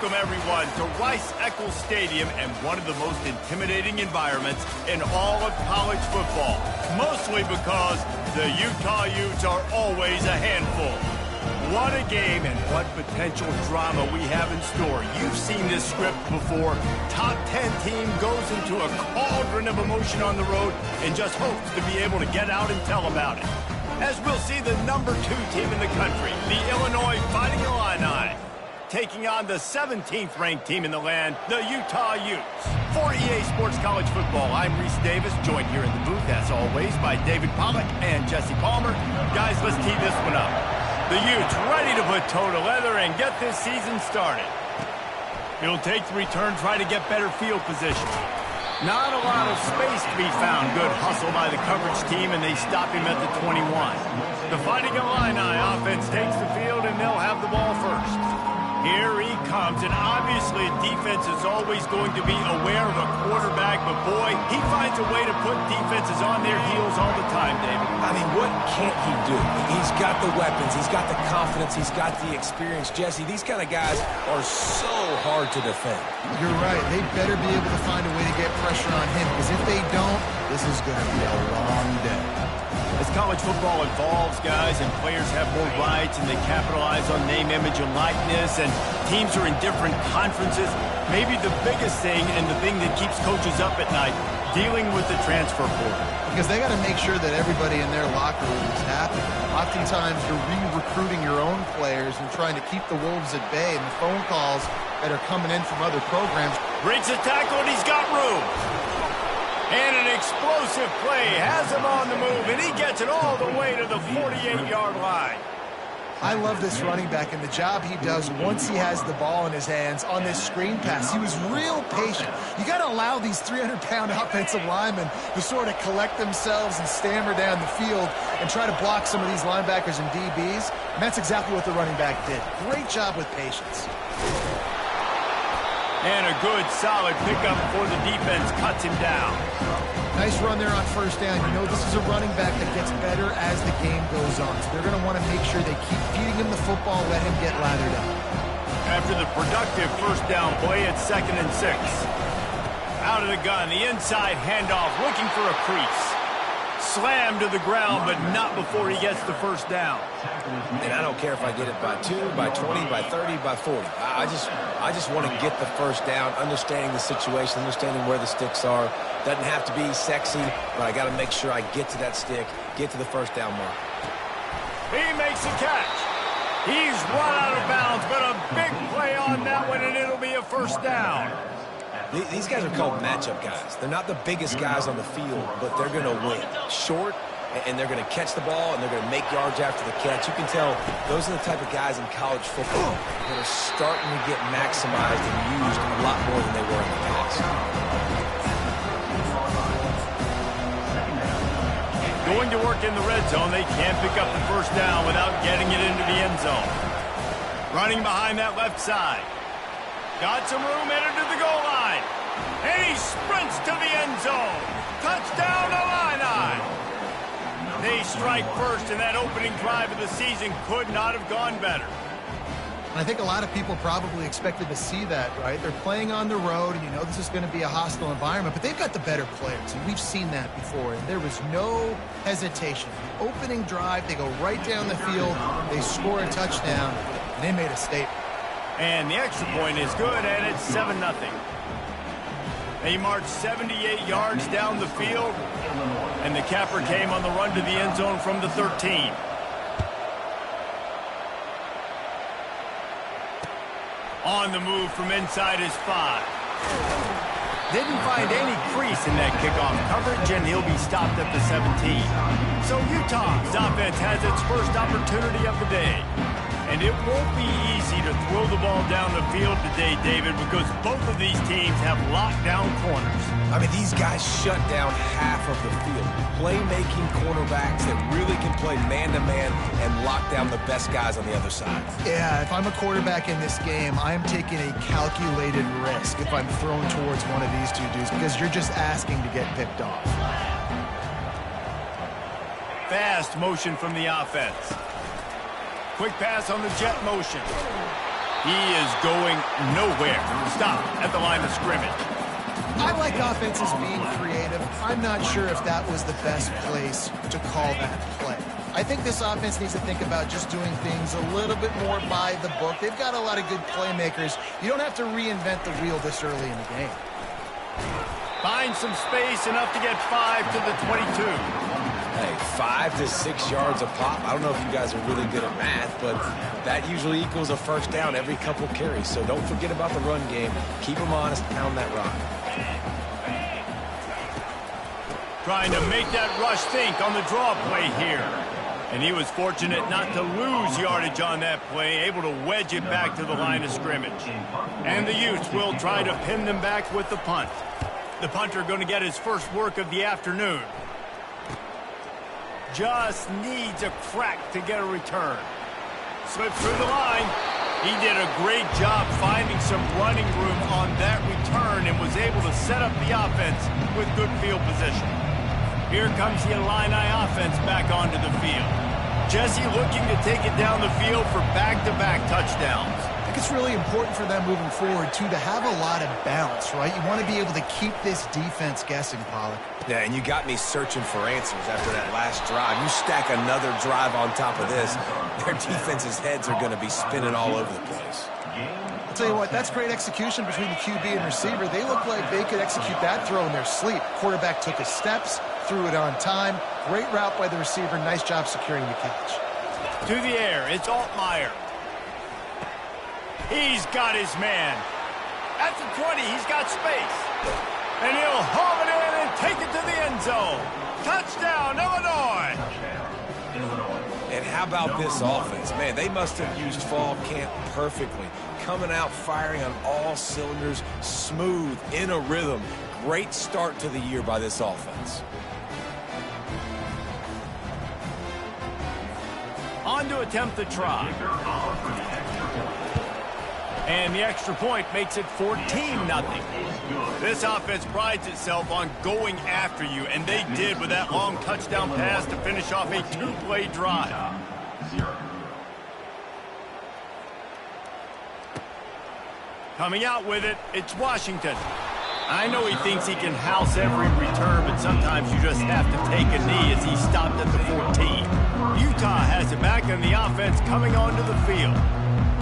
welcome everyone to Rice-Eccles Stadium and one of the most intimidating environments in all of college football. Mostly because the Utah Utes are always a handful. What a game and what potential drama we have in store. You've seen this script before. Top 10 team goes into a cauldron of emotion on the road and just hopes to be able to get out and tell about it. As we'll see the number 2 team in the country, the Illinois Fighting Illini, taking on the 17th ranked team in the land, the Utah Utes. For EA Sports College Football, I'm Reese Davis, joined here in the booth, as always, by David Pollack and Jesse Palmer. Guys, let's tee this one up. The Utes ready to put toe to leather and get this season started. It'll take the return, try to get better field position. Not a lot of space to be found. Good hustle by the coverage team, and they stop him at the 21. The Fighting Illini offense takes the field, and they'll have the ball first. Here he comes, and obviously defense is always going to be aware of a quarterback, but boy, he finds a way to put defenses on their heels all the time, David. I mean, what can't he do? He's got the weapons, he's got the confidence, he's got the experience. Jesse, these kind of guys are so hard to defend. You're right. They better be able to find a way to get pressure on him, because if they don't, this is going to be a long day. As college football evolves, guys, and players have more rights and they capitalize on name, image, and likeness, and teams are in different conferences, maybe the biggest thing and the thing that keeps coaches up at night, dealing with the transfer portal. Because they got to make sure that everybody in their locker room is happy. Oftentimes, you're re-recruiting your own players and trying to keep the Wolves at bay, and the phone calls that are coming in from other programs. Breaks a tackle, and he's got room. And an explosive play has him on the move, and he gets it all the way to the 48-yard line. I love this running back and the job he does once he has the ball in his hands on this screen pass. He was real patient. You got to allow these 300-pound offensive linemen to sort of collect themselves and stammer down the field and try to block some of these linebackers and DBs. And that's exactly what the running back did. Great job with patience. And a good, solid pickup before the defense cuts him down. Nice run there on first down. You know this is a running back that gets better as the game goes on. So they're going to want to make sure they keep feeding him the football, let him get lathered up. After the productive first down play, it's 2nd and 6. Out of the gun, the inside handoff, looking for a crease. Slammed to the ground, but not before he gets the first down. And I don't care if I get it by 2, by 20, by 30, by 40. I just want to get the first down, understanding the situation, understanding where the sticks are. Doesn't have to be sexy, but I got to make sure I get to that stick, get to the first down mark. He makes a catch. He's run out of bounds, but a big play on that one, and it'll be a first down. These guys are called matchup guys. They're not the biggest guys on the field, but they're going to win. Short, and they're going to catch the ball, and they're going to make yards after the catch. You can tell those are the type of guys in college football that are starting to get maximized and used a lot more than they were in the past. Going to work in the red zone, they can't pick up the first down without getting it into the end zone. Running behind that left side. Got some room, entered to the goal line. And he sprints to the end zone. Touchdown, Illini. They strike first, and that opening drive of the season could not have gone better. I think a lot of people probably expected to see that, right? They're playing on the road, and you know this is going to be a hostile environment, but they've got the better players, and we've seen that before, and there was no hesitation. The opening drive, they go right down the field, they score a touchdown, and they made a statement. And the extra point is good, and it's 7-0. They marched 78 yards down the field, and the capper came on the run to the end zone from the 13. On the move from inside his 5. Didn't find any crease in that kickoff coverage, and he'll be stopped at the 17. So Utah's offense has its first opportunity of the day. And it won't be easy to throw the ball down the field today, David, because both of these teams have lockdown corners. I mean, these guys shut down half of the field. Playmaking cornerbacks that really can play man-to-man and lock down the best guys on the other side. Yeah, if I'm a quarterback in this game, I am taking a calculated risk if I'm thrown towards one of these two dudes, because you're just asking to get picked off. Fast motion from the offense. Quick pass on the jet motion. He is going nowhere. Stop at the line of scrimmage. I like offenses being creative. I'm not sure if that was the best place to call that play. I think this offense needs to think about just doing things a little bit more by the book. They've got a lot of good playmakers. You don't have to reinvent the wheel this early in the game. Find some space, enough to get 5 to the 22. Hey, 5 to 6 yards a pop. I don't know if you guys are really good at math, but that usually equals a first down every couple carries. So don't forget about the run game. Keep them honest, pound that rock. Trying to make that rush think on the draw play here. And he was fortunate not to lose yardage on that play, able to wedge it back to the line of scrimmage. And the Utes will try to pin them back with the punt. The punter going to get his first work of the afternoon. Just needs a crack to get a return. Slipped through the line. He did a great job finding some running room on that return and was able to set up the offense with good field position. Here comes the Illini offense back onto the field. Jesse looking to take it down the field for back-to-back touchdowns. I think it's really important for them moving forward, too, to have a lot of bounce, right? You want to be able to keep this defense guessing, Pollack. Yeah, and you got me searching for answers after that last drive. You stack another drive on top of this, their defense's heads are going to be spinning all over the place. I'll tell you what, that's great execution between the QB and receiver. They look like they could execute that throw in their sleep. Quarterback took his steps, threw it on time. Great route by the receiver. Nice job securing the catch. To the air, it's Altmaier. He's got his man. At the 20, he's got space. And he'll haul it in and take it to the end zone. Touchdown, Illinois! And how about this offense? Man, they must have used fall camp perfectly. Coming out firing on all cylinders, smooth, in a rhythm. Great start to the year by this offense. On to attempt the try. And the extra point makes it 14-0. This offense prides itself on going after you, and they did with that long touchdown pass to finish off a 2-play drive. Coming out with it, it's Washington. I know he thinks he can house every return, but sometimes you just have to take a knee as he stopped at the 14. Utah has it back, and the offense coming onto the field.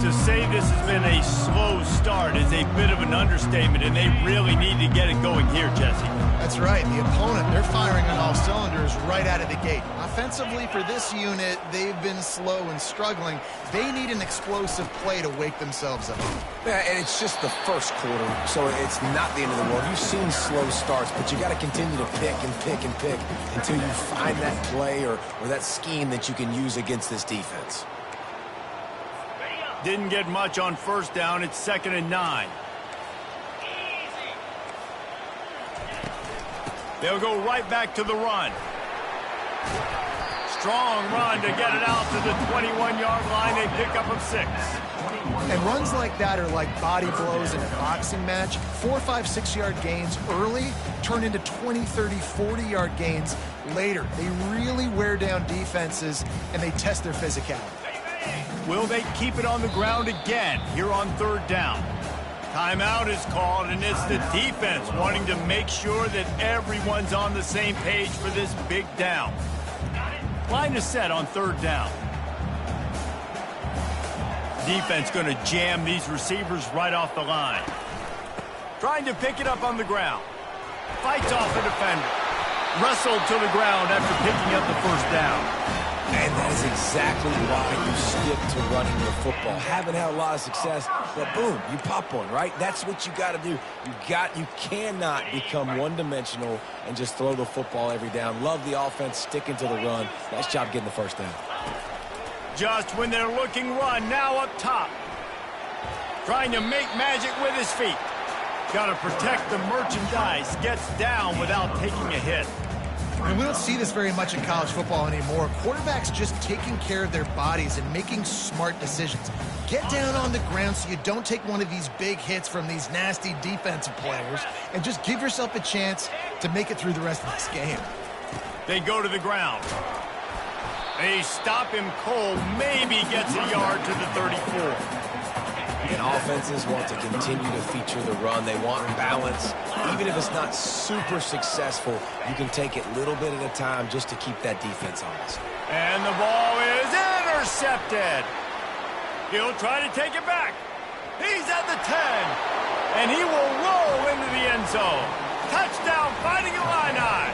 To say this has been a slow start is a bit of an understatement, and they really need to get it going here, Jesse. That's right. The opponent, they're firing on all cylinders right out of the gate. Offensively, for this unit, they've been slow and struggling. They need an explosive play to wake themselves up. Yeah, and it's just the first quarter, so it's not the end of the world. You've seen slow starts, but you got to continue to pick and pick and pick until you find that play or that scheme that you can use against this defense. Didn't get much on first down. It's 2nd and 9. They'll go right back to the run. Strong run to get it out to the 21-yard line. They pick up of 6. And runs like that are like body blows in a boxing match. 4, 5, 6-yard gains early turn into 20, 30, 40-yard gains later. They really wear down defenses, and they test their physicality. Will they keep it on the ground again here on 3rd down? Timeout is called, and it's the defense wanting to make sure that everyone's on the same page for this big down. Line is set on 3rd down. Defense going to jam these receivers right off the line. Trying to pick it up on the ground. Fights off the defender. Wrestled to the ground after picking up the first down. And that is exactly why you stick to running the football. Haven't had a lot of success, but boom, you pop one, right? That's what you got to do. You cannot become one-dimensional and just throw the football every down. Love the offense, sticking to the run. Nice job getting the first down. Just when they're looking run, now up top. Trying to make magic with his feet. Got to protect the merchandise. Gets down without taking a hit. And we don't see this very much in college football anymore. Quarterbacks just taking care of their bodies and making smart decisions. Get down on the ground so you don't take one of these big hits from these nasty defensive players, and just give yourself a chance to make it through the rest of this game. They go to the ground. They stop him cold, maybe gets a yard to the 34. And offenses want to continue to feature the run. They want balance. Even if it's not super successful, you can take it little bit at a time just to keep that defense honest. And the ball is intercepted. He'll try to take it back. He's at the 10. And he will roll into the end zone. Touchdown, Fighting Illini.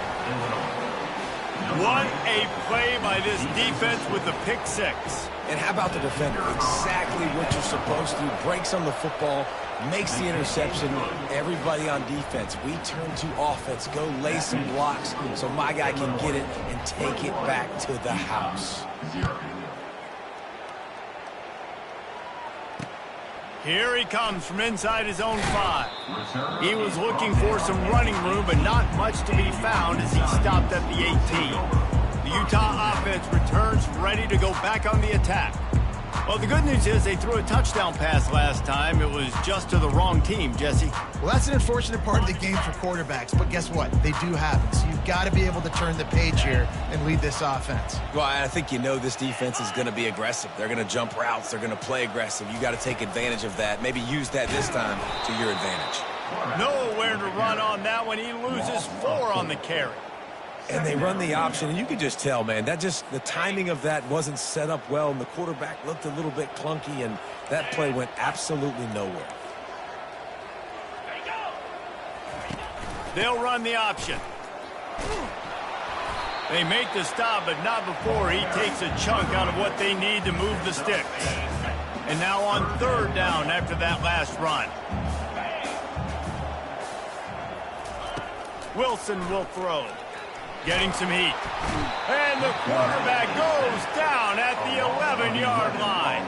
What a play by this defense with the pick six. And how about the defender? Exactly what you're supposed to. Breaks on the football, makes the interception. Everybody on defense, we turn to offense. Go lay some blocks so my guy can get it and take it back to the house. Here he comes from inside his own 5. He was looking for some running room, but not much to be found as he stopped at the 18. The Utah offense returns ready to go back on the attack. Well, the good news is they threw a touchdown pass last time. It was just to the wrong team, Jesse. Well, that's an unfortunate part of the game for quarterbacks, but guess what? They do happen. So you've got to be able to turn the page here and lead this offense. Well, I think you know this defense is going to be aggressive. They're going to jump routes. They're going to play aggressive. You got to take advantage of that. Maybe use that this time to your advantage. Nowhere to run on that one. He loses 4 on the carry. And they run the option, and you can just tell, man, the timing of that wasn't set up well, and the quarterback looked a little bit clunky, and that play went absolutely nowhere. They'll run the option. They make the stop, but not before he takes a chunk out of what they need to move the sticks. And now on 3rd down after that last run. Wilson will throw. Getting some heat. And the quarterback goes down at the 11-yard line.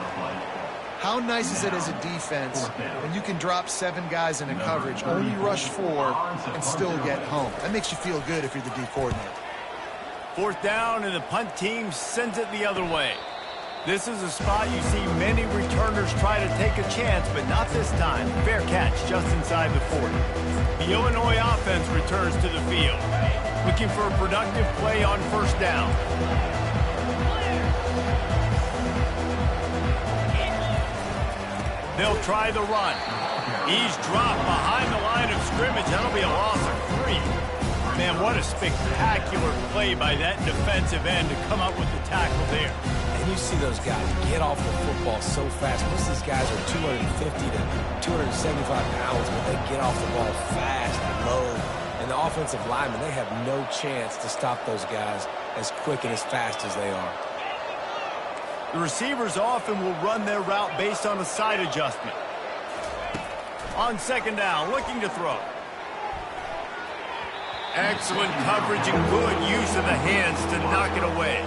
How nice is it as a defense when you can drop 7 guys in a coverage, only rush 4, and still get home? That makes you feel good if you're the D coordinator. 4th down, and the punt team sends it the other way. This is a spot you see many returners try to take a chance, but not this time. Fair catch just inside the 40. The Illinois offense returns to the field, looking for a productive play on 1st down. They'll try the run. He's dropped behind the line of scrimmage. That'll be a loss of 3. Man, what a spectacular play by that defensive end to come up with the tackle there. And you see those guys get off the football so fast. Most of these guys are 250 to 275 pounds, but they get off the ball fast and low. And the offensive linemen, they have no chance to stop those guys as quick and as fast as they are. The receivers often will run their route based on a side adjustment. On 2nd down, looking to throw. Excellent coverage and good use of the hands to knock it away.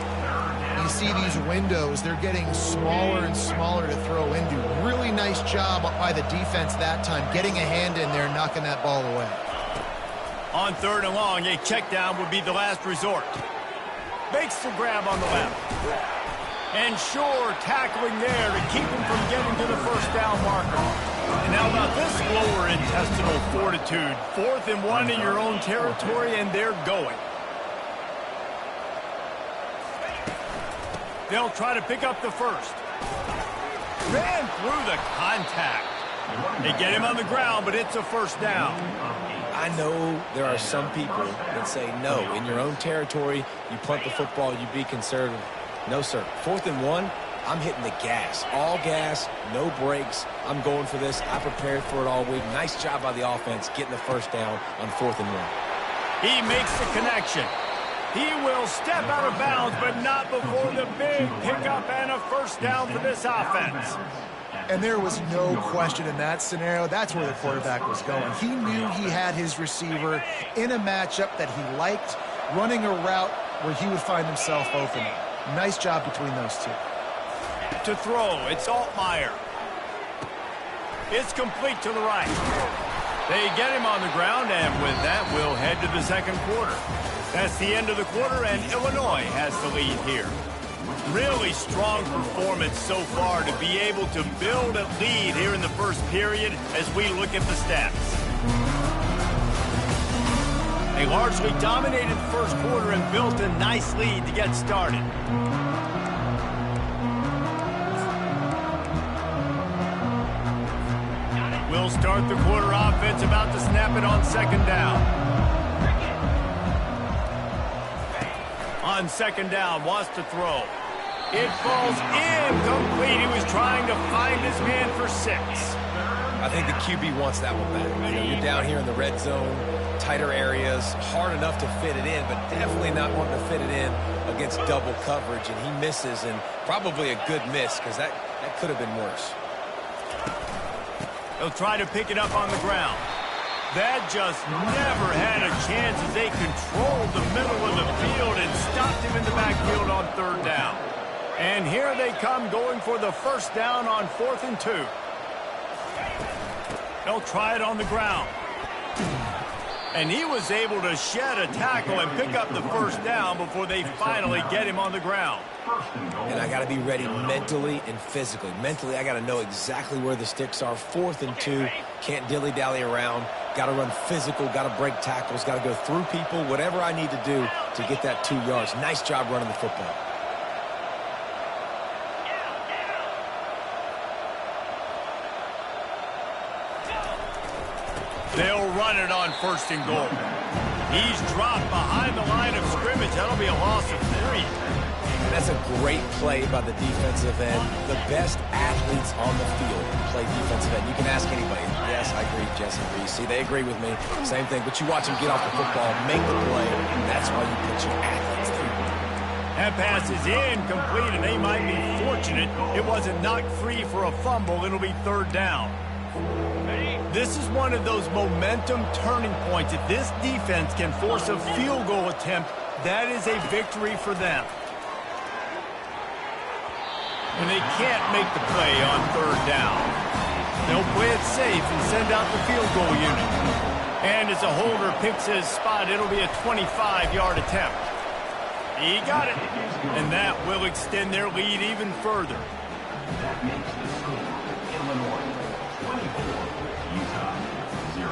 You see these windows, they're getting smaller and smaller to throw into. Really nice job by the defense that time, getting a hand in there and knocking that ball away. On 3rd and long, a check down would be the last resort. Makes the grab on the left. And Shore tackling there to keep him from getting to the 1st down marker. And how about this lower intestinal fortitude? 4th and 1 in your own territory, and they're going. They'll try to pick up the 1st. Ran through the contact. They get him on the ground, but it's a 1st down. I know there are some people that say, no, in your own territory, you punt the football, you be conservative. No, sir. 4th and 1, I'm hitting the gas. All gas, no brakes. I'm going for this. I prepared for it all week. Nice job by the offense getting the 1st down on 4th and 1. He makes the connection. He will step out of bounds, but not before the big pickup and a 1st down for this offense. And there was no question in that scenario. That's where the quarterback was going. He knew he had his receiver in a matchup that he liked, running a route where he would find himself open. Nice job between those two. To throw, it's Altmaier. It's complete to the right. They get him on the ground, and with that, we'll head to the 2nd quarter. That's the end of the quarter, and Illinois has the lead here. Really strong performance so far to be able to build a lead here in the 1st period as we look at the stats. They largely dominated the 1st quarter and built a nice lead to get started. They'll start the quarter offense, about to snap it on second down. On second down, wants to throw. It falls incomplete. He was trying to find his man for 6. I think the QB wants that one back. You know, you're down here in the red zone, tighter areas, hard enough to fit it in, but definitely not wanting to fit it in against double coverage, and he misses, and probably a good miss because that could have been worse. They'll try to pick it up on the ground. That just never had a chance as they controlled the middle of the field and stopped him in the backfield on third down. And here they come going for the first down on 4th and 2. They'll try it on the ground. And he was able to shed a tackle and pick up the first down before they finally get him on the ground. And I got to be ready mentally and physically. Mentally, I got to know exactly where the sticks are. 4th and 2. Can't dilly-dally around. Got to run physical. Got to break tackles. Got to go through people. Whatever I need to do to get that 2 yards. Nice job running the football. They'll run it on 1st and goal. He's dropped behind the line of scrimmage. That'll be a loss of 3. And that's a great play by the defensive end. The best athletes on the field play defensive end. You can ask anybody. Yes, I agree, Jesse Reese. See, they agree with me. Same thing. But you watch them get off the football, make the play, and that's why you put your athletes there. That pass is incomplete, and they might be fortunate it wasn't knocked free for a fumble. It'll be 3rd down. This is one of those momentum turning points. If this defense can force a field goal attempt, that is a victory for them. And they can't make the play on 3rd down. They'll play it safe and send out the field goal unit. And as a holder picks his spot, it'll be a 25-yard attempt. He got it. And that will extend their lead even further. That makes the score Illinois 24, Utah 0.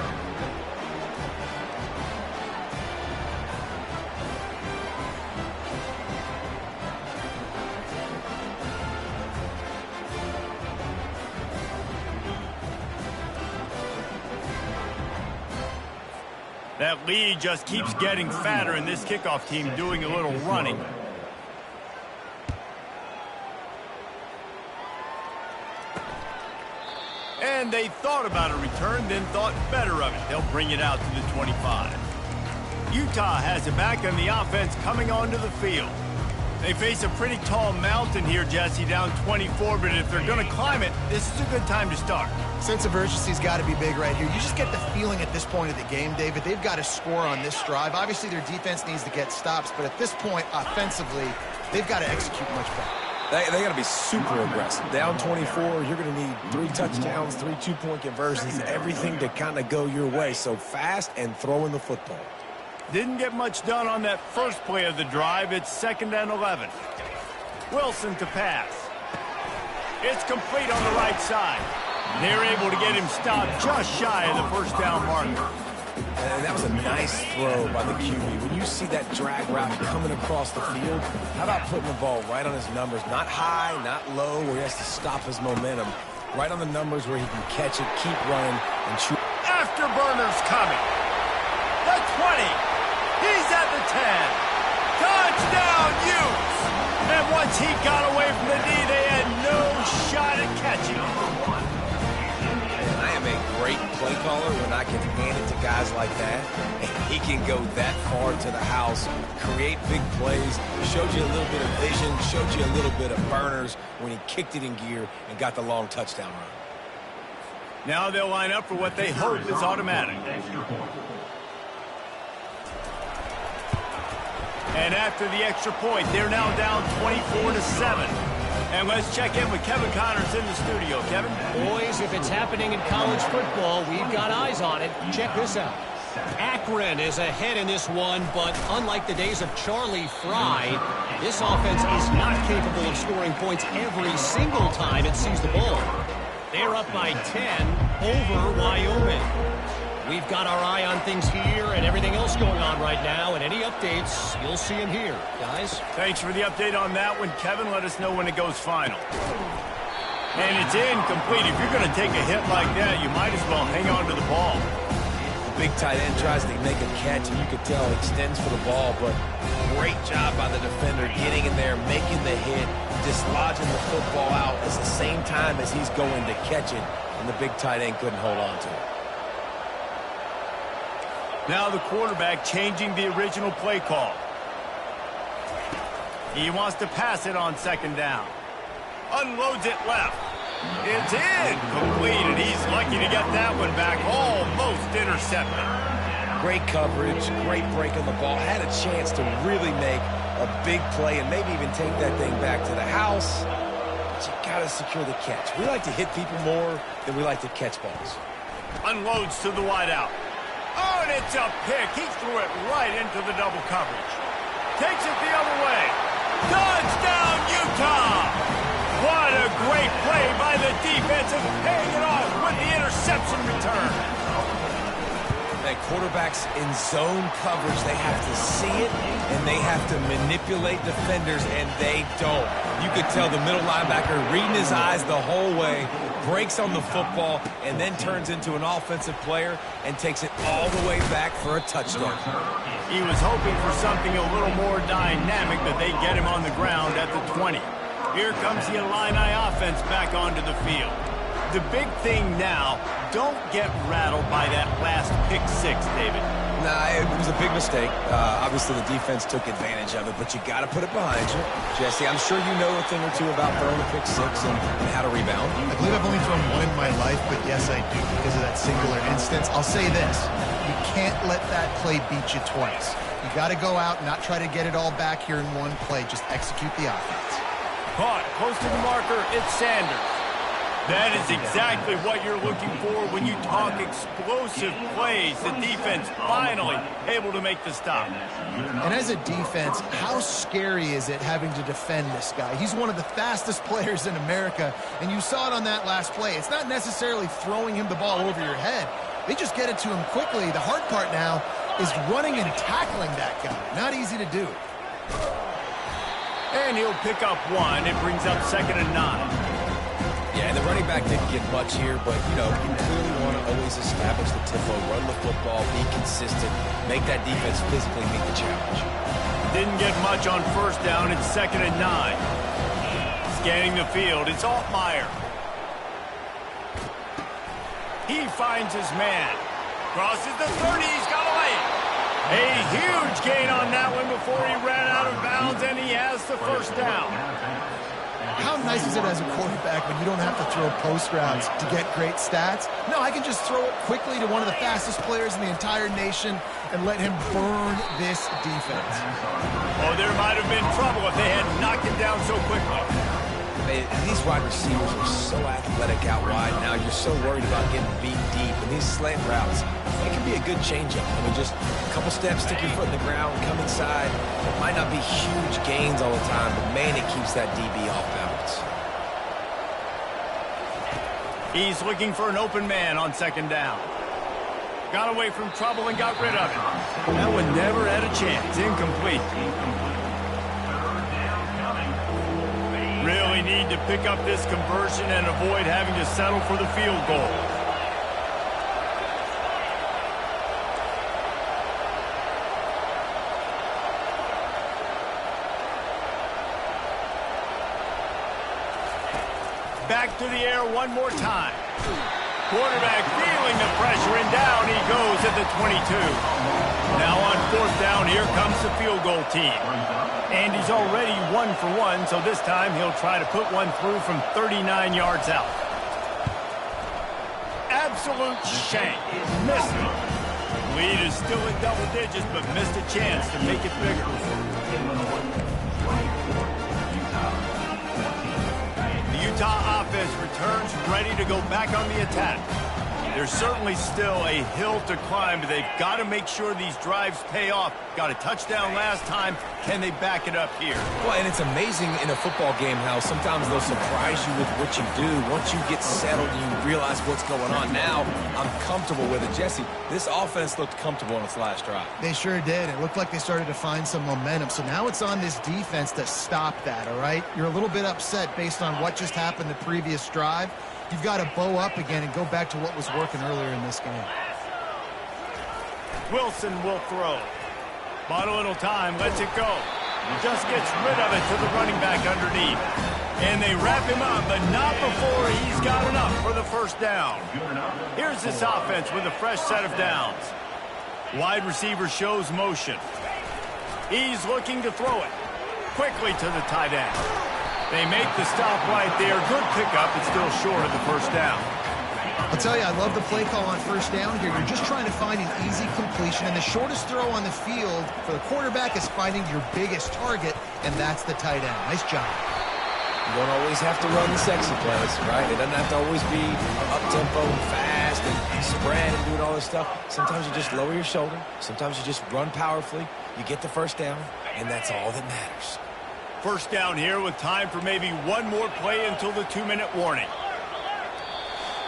That lead just keeps getting fatter, and this kickoff team doing a little running. And they thought about a return, then thought better of it. They'll bring it out to the 25. Utah has it back on the offense coming onto the field. They face a pretty tall mountain here, Jesse, down 24, but if they're going to climb it, this is a good time to start. Sense of urgency's got to be big right here. You just get the feeling at this point of the game, David, they've got to score on this drive. Obviously, their defense needs to get stops, but at this point, offensively, they've got to execute much better. They got to be super aggressive. Down 24, you're going to need 3 touchdowns, 3 two-point conversions, everything to kind of go your way. So fast and throwing the football. Didn't get much done on that first play of the drive. It's 2nd and 11. Wilson to pass. It's complete on the right side. They're able to get him stopped just shy of the first down marker. And that was a nice throw by the QB. When you see that drag route coming across the field, how about putting the ball right on his numbers? Not high, not low, where he has to stop his momentum. Right on the numbers where he can catch it, keep running, and shoot. Afterburner's coming. The 20. He's at the 10. Touchdown, Utes! And once he got away from the knee, they had no shot at catching him. I am a great play caller when I can hand it to guys like that. And he can go that far to the house, create big plays, showed you a little bit of vision, showed you a little bit of burners when he kicked it in gear and got the long touchdown run. Now they'll line up for what they hope is automatic. And after the extra point, they're now down 24-7. And let's check in with Kevin Connors in the studio. Kevin? Boys, if it's happening in college football, we've got eyes on it. Check this out. Akron is ahead in this one, but unlike the days of Charlie Fry, this offense is not capable of scoring points every single time it sees the ball. They're up by 10 over Wyoming. We've got our eye on things here and everything else going on right now, and any updates, you'll see them here, guys. Thanks for the update on that one, Kevin. Let us know when it goes final. And it's incomplete. If you're going to take a hit like that, you might as well hang on to the ball. The big tight end tries to make a catch, and you could tell he extends for the ball, but great job by the defender getting in there, making the hit, dislodging the football out at the same time as he's going to catch it, and the big tight end couldn't hold on to it. Now the quarterback changing the original play call. He wants to pass it on second down. Unloads it left. It's incomplete, and he's lucky to get that one back. Almost intercepted. Great coverage, great break on the ball. Had a chance to really make a big play and maybe even take that thing back to the house. But you got to secure the catch. We like to hit people more than we like to catch balls. Unloads to the wideout. Oh, and it's a pick. He threw it right into the double coverage. Takes it the other way. Touchdown, Utah! What a great play by the defense and paying it off with the interception return. And quarterbacks in zone coverage, they have to see it, and they have to manipulate defenders, and they don't. You could tell the middle linebacker reading his eyes the whole way, breaks on the football, and then turns into an offensive player and takes it all the way back for a touchdown. He was hoping for something a little more dynamic, but they get him on the ground at the 20. Here comes the Illini offense back onto the field. The big thing now, don't get rattled by that last pick six, David. Nah, it was a big mistake. Obviously, the defense took advantage of it, but you got to put it behind you. Jesse, I'm sure you know a thing or two about throwing a pick six and how to rebound. I believe I've only thrown one in my life, but yes, I do because of that singular instance. I'll say this. You can't let that play beat you twice. You got to go out and not try to get it all back here in one play. Just execute the offense. Caught close to the marker, it's Sanders. That is exactly what you're looking for when you talk explosive plays. The defense finally able to make the stop. And as a defense, how scary is it having to defend this guy? He's one of the fastest players in America, and you saw it on that last play. It's not necessarily throwing him the ball over your head. They just get it to him quickly. The hard part now is running and tackling that guy. Not easy to do. And he'll pick up one. It brings up 2nd and 9. Yeah, and the running back didn't get much here, but, you know, you clearly want to always establish the tempo, run the football, be consistent, make that defense physically meet the challenge. Didn't get much on first down. It's 2nd and 9. Scanning the field, it's Altmaier. He finds his man. Crosses the 30, he's got a lane. A huge gain on that one before he ran out of bounds, and he has the first down. How nice is it as a quarterback when you don't have to throw post routes to get great stats? No, I can just throw it quickly to one of the fastest players in the entire nation and let him burn this defense. Oh, there might have been trouble if they had knocked him down so quickly. These wide receivers are so athletic out wide now. You're so worried about getting beat deep. And these slant routes, it can be a good changeup. I mean, just a couple steps, stick your foot in the ground, come inside. It might not be huge gains all the time, but, man, it keeps that DB off balance. He's looking for an open man on 2nd down. Got away from trouble and got rid of it. That one never had a chance. Incomplete. Really need to pick up this conversion and avoid having to settle for the field goal. Back to the air one more time. Quarterback feeling the pressure, and down he goes at the 22. Now on 4th down, here comes the field goal team. And he's already 1 for 1, so this time he'll try to put one through from 39 yards out. Absolute shank. Missed it. Lead is still in double digits, but missed a chance to make it bigger. The Utah offense returns ready to go back on the attack. There's certainly still a hill to climb, but they've got to make sure these drives pay off. Got a touchdown last time. Can they back it up here? Well, and it's amazing in a football game how sometimes they'll surprise you with what you do. Once you get settled and you realize what's going on, now I'm comfortable with it. Jesse, this offense looked comfortable on its last drive. They sure did. It looked like they started to find some momentum. So now it's on this defense to stop that, all right? You're a little bit upset based on what just happened the previous drive. You've got to bow up again and go back to what was working earlier in this game. Wilson will throw. Bought a little time, lets it go. Just gets rid of it to the running back underneath. And they wrap him up, but not before he's got enough for the first down. Here's this offense with a fresh set of downs. Wide receiver shows motion. He's looking to throw it. Quickly to the tight end. They make the stop right there. Good pickup, but still short of the first down. I'll tell you, I love the play call on first down here. You're just trying to find an easy completion, and the shortest throw on the field for the quarterback is finding your biggest target, and that's the tight end. Nice job. You don't always have to run the sexy plays, right? It doesn't have to always be up-tempo and fast and spread and doing all this stuff. Sometimes you just lower your shoulder. Sometimes you just run powerfully. You get the first down, and that's all that matters. First down here with time for maybe one more play until the 2-minute warning.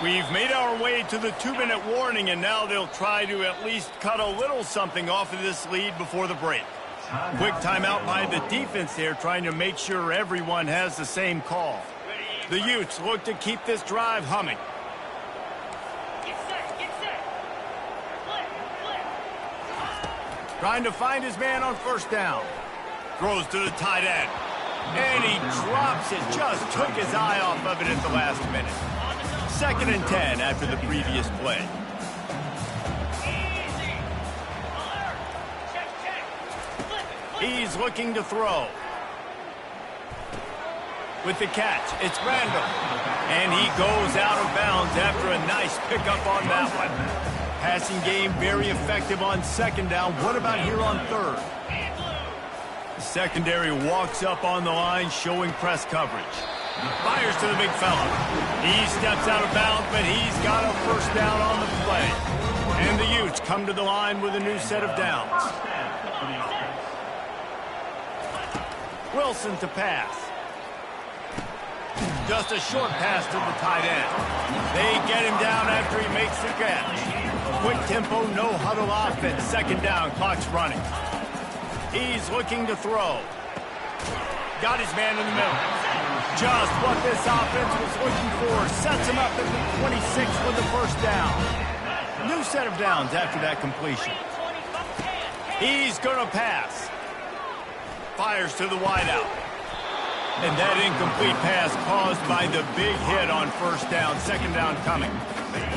We've made our way to the 2-minute warning, and now they'll try to at least cut a little something off of this lead before the break. Quick timeout by the defense there, trying to make sure everyone has the same call. The Utes look to keep this drive humming. Trying to find his man on first down. Throws to the tight end. And he drops it. Just took his eye off of it at the last minute. 2nd and 10 after the previous play. He's looking to throw. With the catch, it's Randall. And he goes out of bounds after a nice pickup on that one. Passing game very effective on 2nd down. What about here on 3rd? The secondary walks up on the line, showing press coverage. Fires to the big fella. He steps out of bounds, but he's got a first down on the play. And the Utes come to the line with a new set of downs. Wilson to pass. Just a short pass to the tight end. They get him down after he makes the catch. Quick tempo, no huddle offense. 2nd down, clock's running. He's looking to throw. Got his man in the middle. Just what this offense was looking for. Sets him up at the 26 with the first down. New set of downs after that completion. He's going to pass. Fires to the wideout. And that incomplete pass caused by the big hit on first down. 2nd down coming.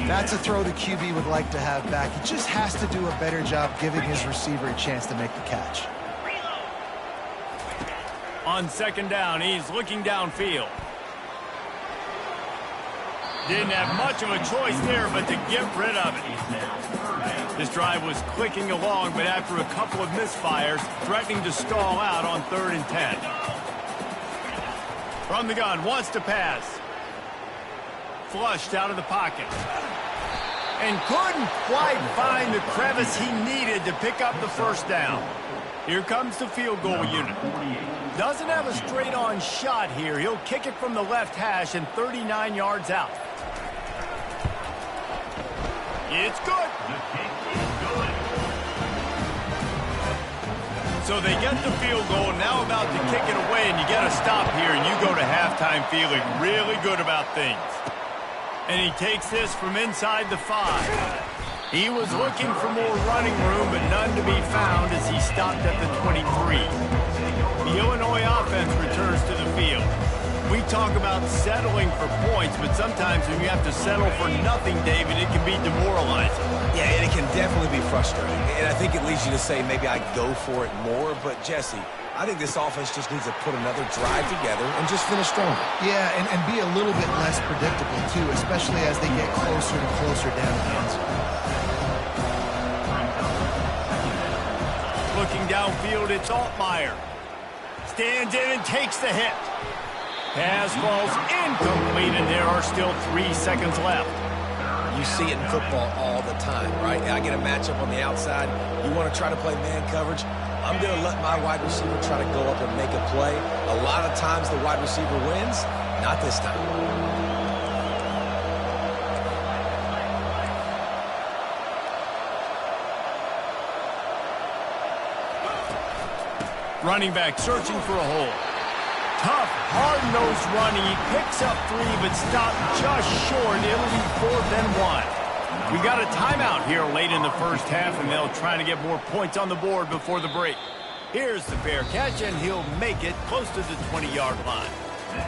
That's a throw the QB would like to have back. He just has to do a better job giving his receiver a chance to make the catch. On 2nd down, he's looking downfield. Didn't have much of a choice there, but to get rid of it. This drive was clicking along, but after a couple of misfires, threatening to stall out on 3rd and 10. From the gun, wants to pass. Flushed out of the pocket. And couldn't quite find the crevice he needed to pick up the first down. Here comes the field goal unit. Doesn't have a straight-on shot here. He'll kick it from the left hash and 39 yards out. It's good. So they get the field goal, now about to kick it away, and you get a stop here, and you go to halftime feeling really good about things. And he takes this from inside the 5. He was looking for more running room, but none to be found as he stopped at the 23. The Illinois offense returns to the field. We talk about settling for points, but sometimes when you have to settle for nothing, David, it can be demoralizing. Yeah, and it can definitely be frustrating. And I think it leads you to say maybe I go for it more. But, Jesse, I think this offense just needs to put another drive together and just finish stronger. Yeah, and be a little bit less predictable, too, especially as they get closer and closer down the end zone. Looking downfield, it's Altmaier. Stands in and takes the hit. Pass falls incomplete, and there are still 3 seconds left. You see it in football all the time, right? I get a matchup on the outside. You want to try to play man coverage. I'm going to let my wide receiver try to go up and make a play. A lot of times the wide receiver wins. Not this time. Running back searching for a hole. Tough, hard-nosed running. He picks up 3, but stopped just short. It'll be 4th and 1. We got a timeout here late in the first half, and they'll try to get more points on the board before the break. Here's the fair catch, and he'll make it close to the 20-yard line.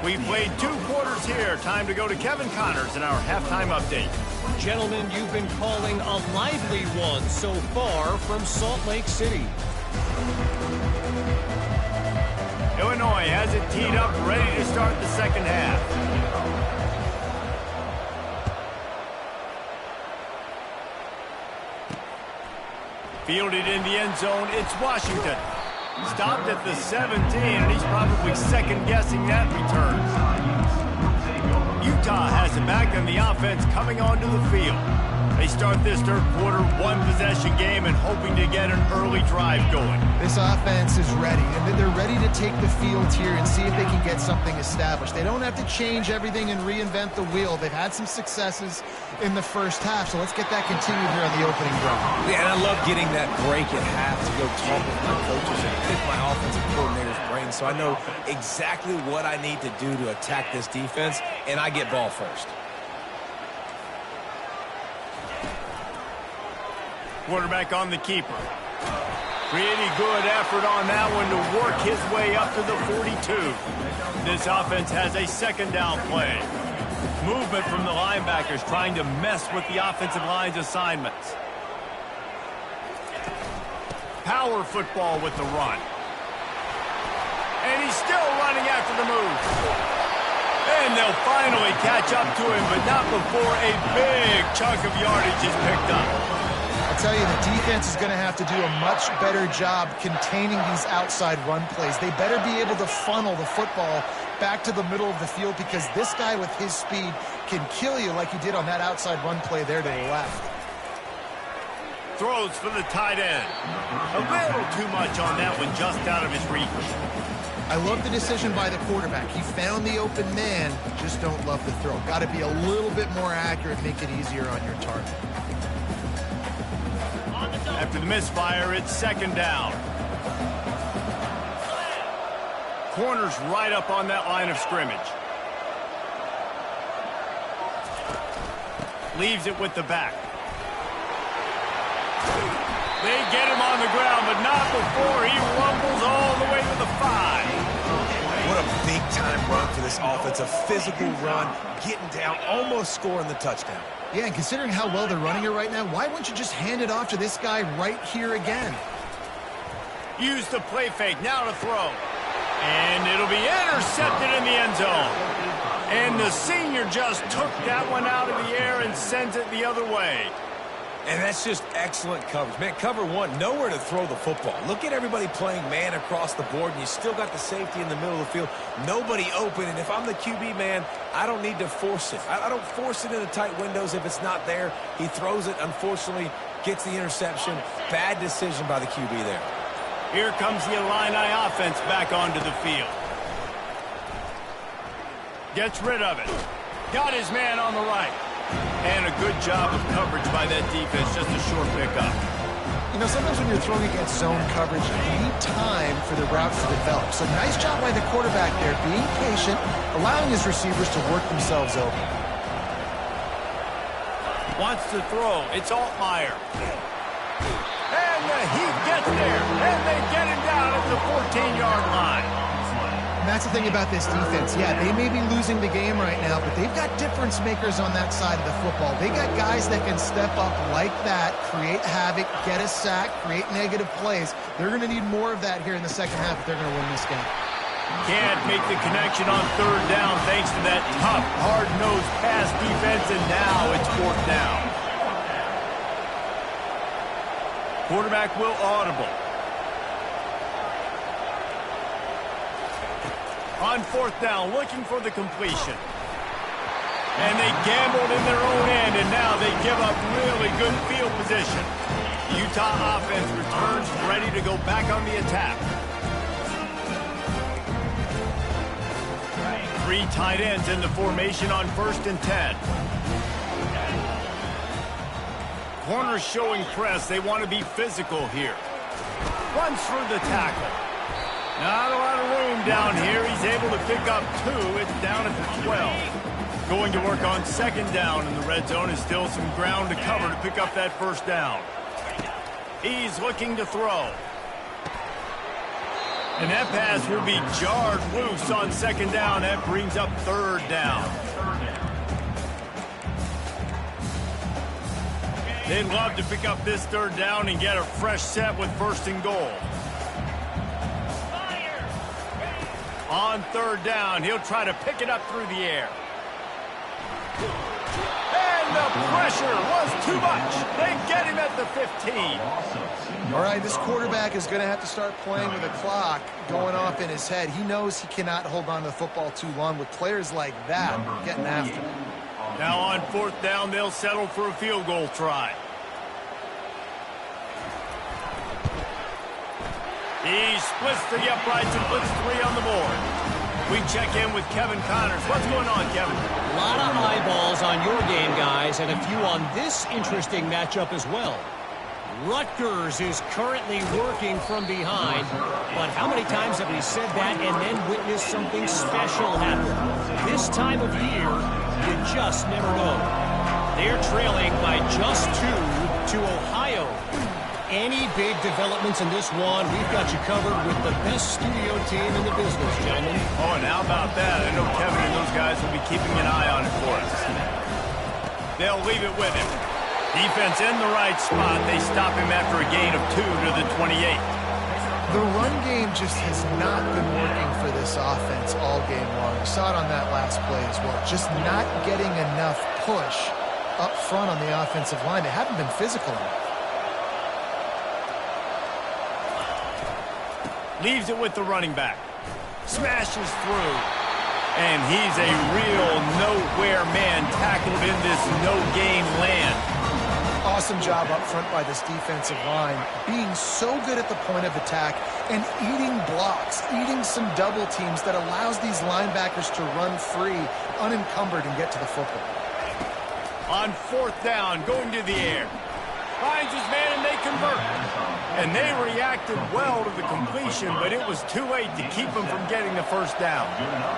We've played 2 quarters here. Time to go to Kevin Connors in our halftime update. Gentlemen, you've been calling a lively one so far from Salt Lake City. Illinois has it teed up, ready to start the second half. Fielded in the end zone, it's Washington. Stopped at the 17, and he's probably second-guessing that return. Utah has it back, and the offense coming onto the field. They start this third quarter, 1-possession game, and hoping to get an early drive going. This offense is ready, and they're ready to take the field here and see if they can get something established. They don't have to change everything and reinvent the wheel. They've had some successes in the first half, so let's get that continued here on the opening drive. Yeah, and I love getting that break at half to go talk with my coaches and pick my offensive coordinator's brain, so I know exactly what I need to do to attack this defense, and I get ball first. Quarterback on the keeper. Pretty good effort on that one to work his way up to the 42. This offense has a second down play. Movement from the linebackers trying to mess with the offensive line's assignments. Power football with the run. And he's still running after the move. And they'll finally catch up to him, but not before a big chunk of yardage is picked up. I'll tell you, the defense is going to have to do a much better job containing these outside run plays. They better be able to funnel the football back to the middle of the field because this guy with his speed can kill you like he did on that outside run play there to the left. Throws for the tight end. A little too much on that one, just out of his reach. I love the decision by the quarterback. He found the open man, just don't love the throw. Got to be a little bit more accurate, make it easier on your target. After the misfire, it's second down. Corner's right up on that line of scrimmage. Leaves it with the back. They get him on the ground, but not before he rumbles all the way to the 5. What a big-time run for this offense. A physical run, getting down, almost scoring the touchdown. Yeah, and considering how well they're running it right now, why wouldn't you just hand it off to this guy right here again? Use the play fake, now to throw. And it'll be intercepted in the end zone. And the senior just took that one out of the air and sends it the other way. And that's just excellent coverage. Man, cover one, nowhere to throw the football. Look at everybody playing man across the board, and you still got the safety in the middle of the field. Nobody open, and if I'm the QB, man, I don't need to force it. I don't force it into tight windows if it's not there. He throws it, unfortunately, gets the interception. Bad decision by the QB there. Here comes the Illini offense back onto the field. Gets rid of it. Got his man on the right. And a good job of coverage by that defense, just a short pickup. You know, sometimes when you're throwing against zone coverage, you need time for the routes to develop. So nice job by the quarterback there, being patient, allowing his receivers to work themselves open. Wants to throw. It's Altmaier. And the Heat gets there. And they get him down at the 14-yard line. And that's the thing about this defense. Yeah, they may be losing the game right now, but they've got difference makers on that side of the football. They got guys that can step up like that, create havoc, get a sack, create negative plays. They're going to need more of that here in the second half if they're going to win this game. Can't make the connection on third down thanks to that tough, hard-nosed pass defense, and now it's fourth down. Quarterback will audible. On fourth down, looking for the completion. And they gambled in their own end, and now they give up really good field position. The Utah offense returns ready to go back on the attack. 3 tight ends in the formation on 1st and 10. Corners showing press. They want to be physical here. Runs through the tackle. Not a lot of room down here. He's able to pick up 2. It's down at the 12. Going to work on 2nd down in the red zone. Is still some ground to cover to pick up that 1st down. He's looking to throw. And that pass will be jarred loose on 2nd down. That brings up 3rd down. They'd love to pick up this 3rd down and get a fresh set with 1st and goal. On 3rd down, he'll try to pick it up through the air. And the pressure was too much. They get him at the 15. All right, this quarterback is going to have to start playing with a clock going off in his head. He knows he cannot hold on to the football too long with players like that getting after him. Now on 4th down, they'll settle for a field goal try. He splits the uprights and puts 3 on the board. We check in with Kevin Connors. What's going on, Kevin? A lot of eyeballs on your game, guys, and a few on this interesting matchup as well. Rutgers is currently working from behind, but how many times have we said that and then witnessed something special happen? This time of year, you just never know. They're trailing by just 2 to Ohio. Any big developments in this one, we've got you covered with the best studio team in the business, gentlemen. Oh, and how about that? I know Kevin and those guys will be keeping an eye on it for us. They'll leave it with him. Defense in the right spot. They stop him after a gain of 2 to the 28. The run game just has not been working for this offense all game long. You saw it on that last play as well. Just not getting enough push up front on the offensive line. They haven't been physical enough. Leaves it with the running back. Smashes through. And he's a real nowhere man tackled in this no-game land. Awesome job up front by this defensive line, being so good at the point of attack and eating blocks, eating some double teams that allows these linebackers to run free, unencumbered, and get to the football. On 4th down, going to the air. Finds his man and they convert. And they reacted well to the completion, but it was too late to keep them from getting the 1st down.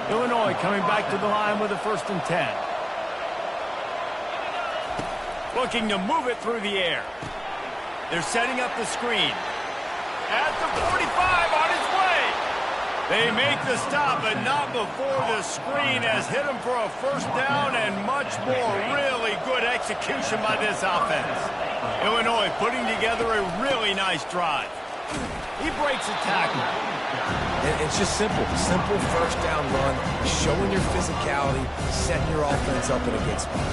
Illinois coming back to the line with a 1st and 10. Looking to move it through the air. They're setting up the screen. At the 45 on his way. They make the stop, but not before the screen has hit him for a 1st down and much more. Really good execution by this offense. Illinois putting together a really nice drive. He breaks a tackle. It's just simple. Simple 1st down run, showing your physicality, setting your offense up in a good spot.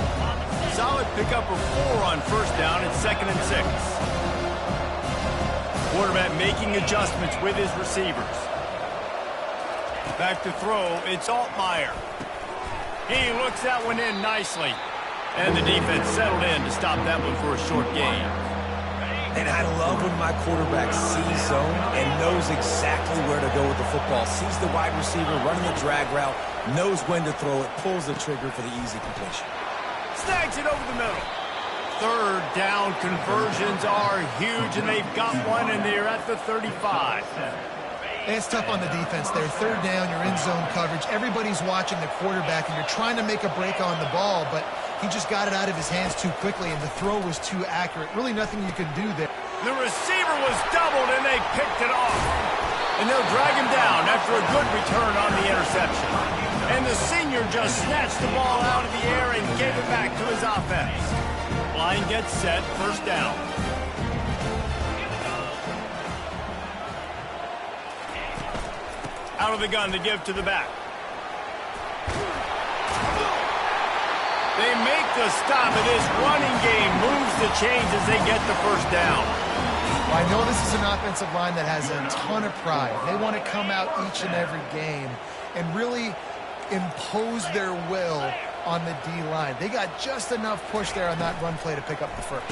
Solid pickup of 4 on 1st down at 2nd and 6. Quarterback making adjustments with his receivers. Back to throw, it's Altmaier. He looks that one in nicely. And the defense settled in to stop that one for a short gain. And I love when my quarterback sees zone and knows exactly where to go with the football. Sees the wide receiver running the drag route, knows when to throw it, pulls the trigger for the easy completion. Snags it over the middle. 3rd down conversions are huge, and they've got one, and they're at the 35. And it's tough on the defense there. 3rd down, you're in zone coverage. Everybody's watching the quarterback, and you're trying to make a break on the ball, but he just got it out of his hands too quickly, and the throw was too accurate. Really nothing you can do there. The receiver was doubled, and they picked it off. And they'll drag him down after a good return on the interception. And the senior just snatched the ball out of the air and gave it back to his offense. Line gets set, 1st down. Out of the gun to give to the back. They make the stop, and this running game moves the chains as they get the 1st down. Well, I know this is an offensive line that has a ton of pride. They want to come out each and every game and really impose their will on the D-line. They got just enough push there on that run play to pick up the first.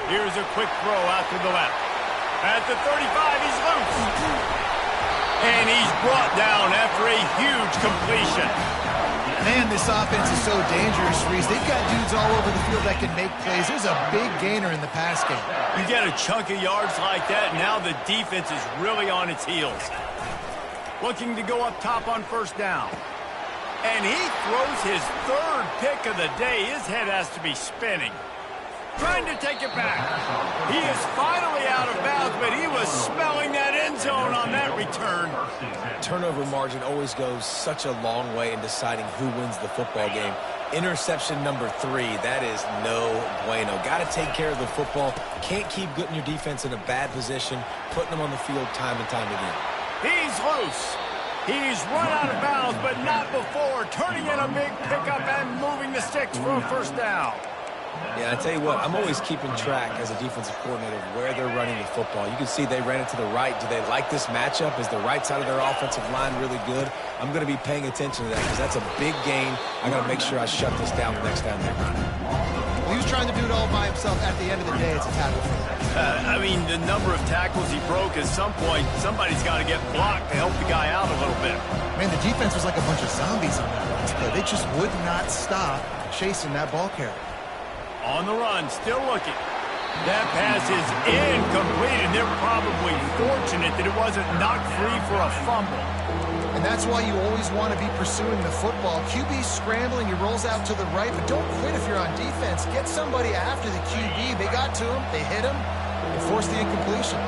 Here's a quick throw out to the left. At the 35, he's loose. And he's brought down after a huge completion. Man, this offense is so dangerous, Reese. They've got dudes all over the field that can make plays. There's a big gainer in the pass game. You get a chunk of yards like that, and now the defense is really on its heels. Looking to go up top on first down. And he throws his third pick of the day. His head has to be spinning. Trying to take it back. He is finally out of bounds, but he was smelling that end zone on that return. Turnover margin always goes such a long way in deciding who wins the football game. Interception number 3, that is no bueno. Got to take care of the football. Can't keep putting your defense in a bad position, putting them on the field time and time again. He's loose. He's run out of bounds, but not before turning in a big pickup and moving the sticks for a first down. Yeah, I tell you what, I'm always keeping track as a defensive coordinator of where they're running the football. You can see they ran it to the right. Do they like this matchup? Is the right side of their offensive line really good? I'm going to be paying attention to that because that's a big gain. I got to make sure I shut this down the next time they run it. Well, he was trying to do it all by himself. At the end of the day, it's a tackle for him. I mean, the number of tackles he broke, at some point, somebody's got to get blocked to help the guy out a little bit. Man, the defense was like a bunch of zombies on that last play. They just would not stop chasing that ball carrier. On the run, still looking. That pass is incomplete, and they're probably fortunate that it wasn't knocked free for a fumble. And that's why you always want to be pursuing the football. QB's scrambling, he rolls out to the right, but don't quit if you're on defense. Get somebody after the QB. They got to him, they hit him, and forced the incompletion.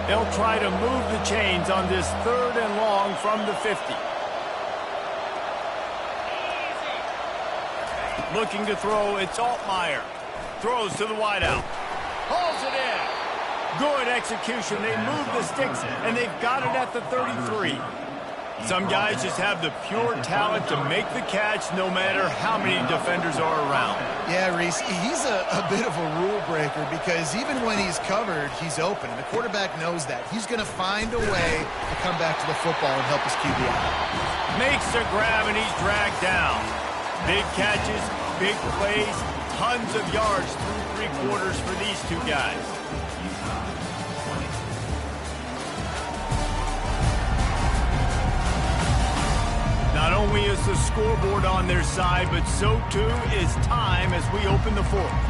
They'll try to move the chains on this 3rd and long from the 50. Looking to throw, it's Altmaier. Throws to the wideout. Hauls it in. Good execution. They move the sticks, and they've got it at the 33. Some guys just have the pure talent to make the catch no matter how many defenders are around. Yeah, Reese, he's a bit of a rule breaker because even when he's covered, he's open. And the quarterback knows that. He's going to find a way to come back to the football and help his QB out. Makes the grab, and he's dragged down. Big catches, big plays, tons of yards through 3 quarters for these two guys. Not only is the scoreboard on their side, but so too is time as we open the 4th.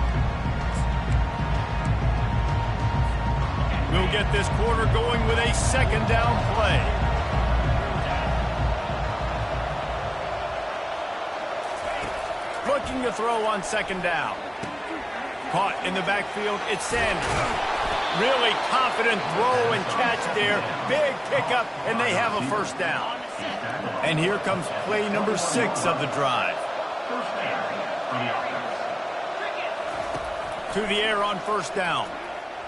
We'll get this quarter going with a 2nd down play. Looking to throw on 2nd down. Caught in the backfield, it's Sanders. Really confident throw and catch there. Big pickup, and they have a first down. And here comes play number 6 of the drive. To the air on first down.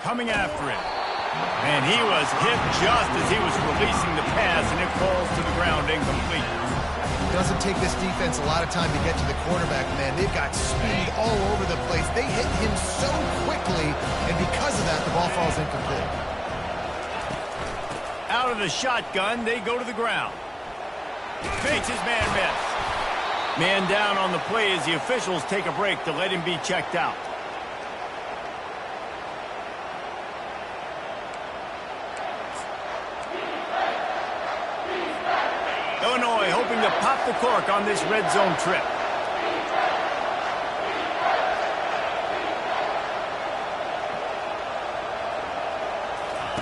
Coming after him. And he was hit just as he was releasing the pass, and it falls to the ground incomplete. Doesn't take this defense a lot of time to get to the quarterback, man. They've got speed all over the place. They hit him so quickly, and because of that, the ball falls incomplete. Out of the shotgun, they go to the ground. Makes his man miss. Man down on the play as the officials take a break to let him be checked out. Illinois hoping to pop the cork on this red zone trip.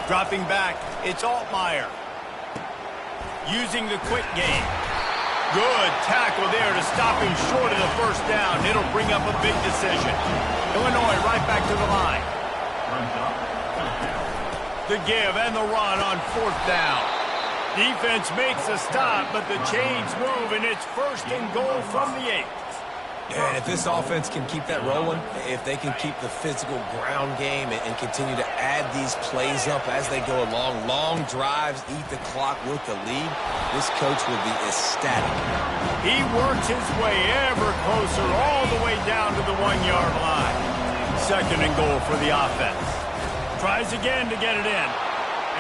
Dropping back, it's Altmaier. Using the quick game. Good tackle there to stop him short of the first down. It'll bring up a big decision. Illinois right back to the line. The give and the run on 4th down. Defense makes a stop, but the chains move, and it's 1st and goal from the 8. And if this offense can keep that rolling, if they can keep the physical ground game and continue to add these plays up as they go along, long drives, eat the clock with the lead, this coach will be ecstatic. He works his way ever closer all the way down to the 1-yard line. 2nd and goal for the offense. Tries again to get it in.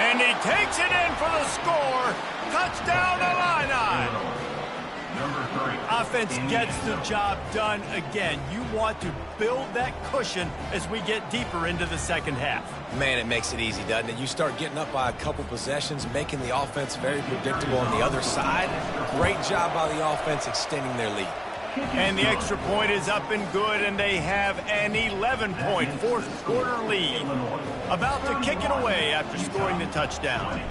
And he takes it in for the score. Touchdown, Illini. Number 3. Offense gets the job done again. You want to build that cushion as we get deeper into the second half. Man, it makes it easy, doesn't it? You start getting up by a couple possessions, making the offense very predictable on the other side. Great job by the offense extending their lead. And the extra point is up and good, and they have an 11-point fourth-quarter lead. About to kick it away after scoring the touchdown.